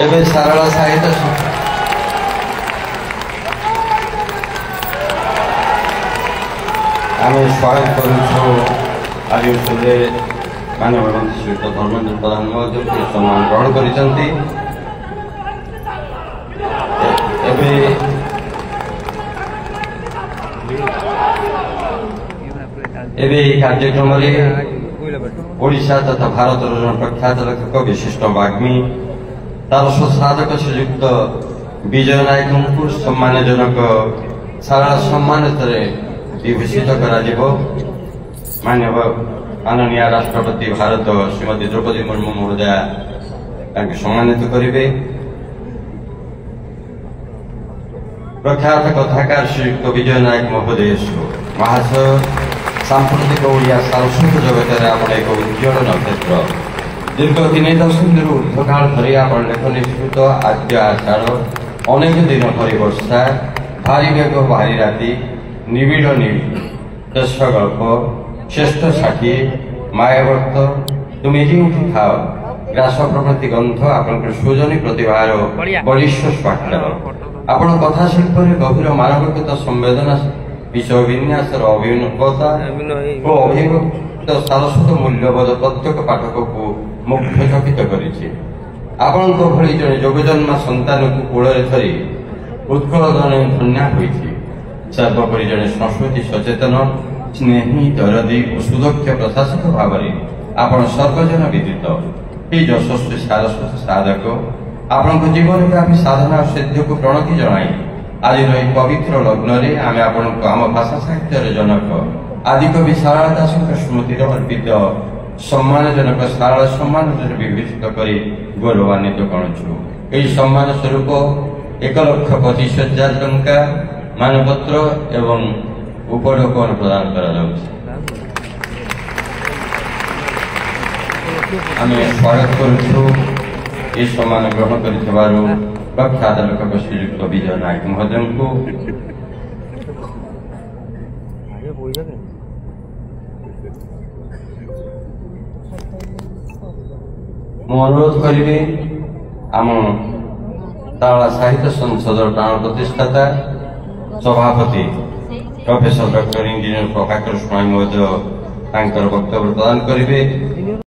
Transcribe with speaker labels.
Speaker 1: ଏବେ ସାରଳା ସାହିତ୍ୟ ଆମେ ସ୍ୱାଗତ କରୁଛୁ ଆଜି ଉତ୍ସବରେ ମାନ୍ୟବର ଶ୍ରୀଯୁକ୍ତ ଧର୍ମେନ୍ଦ୍ର ପ୍ରଧାନ ମହୋଦୟ ସମ୍ମାନ ଗ୍ରହଣ କରିଛନ୍ତି। ଏବେ ଏହି କାର୍ଯ୍ୟକ୍ରମରେ ଓଡ଼ିଶା ତଥା ଭାରତର ଜଣେ ପ୍ରଖ୍ୟାତ ଲେଖକ ବିଶିଷ୍ଟ ବାଗ୍ମୀ ତାରସ ସାଧକ ଶ୍ରୀଯୁକ୍ତ ବିଜୟ ନାୟକଙ୍କୁ ସମ୍ମାନଜନକ ସାରଳା ସମ୍ମାନିତରେ ବିଭୂଷିତ କରାଯିବ। ମାନନୀୟ ରାଷ୍ଟ୍ରପତି ଭାରତ ଶ୍ରୀମତୀ ଦ୍ରୌପଦୀ ମୁର୍ମୁ ମହୋଦୟା ତାଙ୍କୁ ସମ୍ମାନିତ କରିବେ। ପ୍ରଖ୍ୟାତ କଥାକାର ଶ୍ରୀଯୁକ୍ତ ବିଜୟ ନାୟକ ମହୋଦୟ ମହାଶୟ ସାମ୍ପ୍ରତିକ ଓଡ଼ିଆ ସାଂସ୍କୃତିକ ଜଗତରେ ଆପଣ ଏକ ଉଜ୍ଜଳ ନକ୍ଷତ୍ର। ଦୀର୍ଘ 3 ଦଶନ୍ଧିରୁ ଉର୍ଦ୍ଧ୍ୱକାଳ ଧରି ଆପଣ ଲେଖ ନିଷ୍କୃତ ଆଦ୍ୟ ଆଷାଢ଼ ଅନେକ ଦିନ ଧରି ବର୍ଷା ଭାରି ମେଘ ଭାରି ରାତି ନିବିଡ଼ ଦେଶ ଗଳ୍ପ ଶ୍ରେଷ୍ଠ ସାକ୍ଷୀ ମାୟାବର୍ତ୍ତ ତୁମେ ଯେଉଁଠି ଖାଅ ଗ୍ରାସ ପ୍ରଭୃତି ଗନ୍ଧ ଆପଣଙ୍କର ସୃଜନୀ ପ୍ରତିଭାର ବଳିଷ୍ଠ ସ୍ୱାକ୍ଷର। ଆପଣ କଥା ଶିଳ୍ପରେ ଗଭୀର ମାନବିକତା ସମ୍ବେଦନା ବିଷୟ ବିନ୍ୟାସର ଅଭିନବତା ଓ ଅଭିଭୂତ ସାରସ୍ୱତ ମୂଲ୍ୟବୋଧ ପ୍ରତ୍ୟେକ ପାଠକକୁ ମୁଗ୍ଧଚକିତ କରିଛି। ଆପଣଙ୍କ ଭଳି ଜଣେ ଯୋଗଜନ୍ମା ସନ୍ତାନକୁ କୋଳରେ ଧରି ଉତ୍କଳ ଧନ୍ୟା ହୋଇଛି। ସର୍ବୋପରି ଜଣେ ସଂସ୍କୃତି ସଚେତନ ସ୍ନେହୀ ଦରଦୀ ଓ ସୁଦକ୍ଷ ପ୍ରଶାସକ ଭାବରେ ଆପଣ ସର୍ବଜନ ବିଦିତ। ଏହି ଯଶସ୍ୱୀ ସାରସ୍ୱତ ସାଧକ ଆପଣଙ୍କ ଜୀବନବ୍ୟାପୀ ସାଧନା ଓ ସିଦ୍ଧକୁ ପ୍ରଣତି ଜଣାଇ ଆଜିର ଏହି ପବିତ୍ର ଲଗ୍ନରେ ଆମେ ଆପଣଙ୍କୁ ଆମ ଭାଷା ସାହିତ୍ୟର ଜନକ ଆଦିକବି ସାରଳା ଦାସଙ୍କ ସ୍ମୃତିରେ ଅର୍ପିତ ସମ୍ମାନଜନକ ସାରଳା ସମ୍ମାନରେ ବିଭୂଷିତ କରି ଗୌରବାନ୍ୱିତ କରୁଛୁ। ଏହି ସମ୍ମାନ ସ୍ୱରୂପ 1,25,000 ଟଙ୍କା ମାନପତ୍ର ଏବଂ ଉପଢୌକନ ପ୍ରଦାନ କରାଯାଉଛି। ଆମେ ସ୍ୱାଗତ କରୁଛୁ ଏହି ସମ୍ମାନ ଗ୍ରହଣ କରିଥିବାରୁ ପ୍ରଖ୍ୟାତ ଲେଖକ ଶ୍ରୀଯୁକ୍ତ ବିଜୟ ନାୟକ ମହୋଦୟଙ୍କୁ। ମୁଁ ଅନୁରୋଧ କରିବି ଆମ ସାରଳା ସାହିତ୍ୟ ସଂସଦର ପ୍ରାଣ ପ୍ରତିଷ୍ଠାତା ସଭାପତି professor doctor engineer Prabhakar Swain ମହୋଦୟ ତାଙ୍କର ବକ୍ତବ୍ୟ ପ୍ରଦାନ କରିବେ।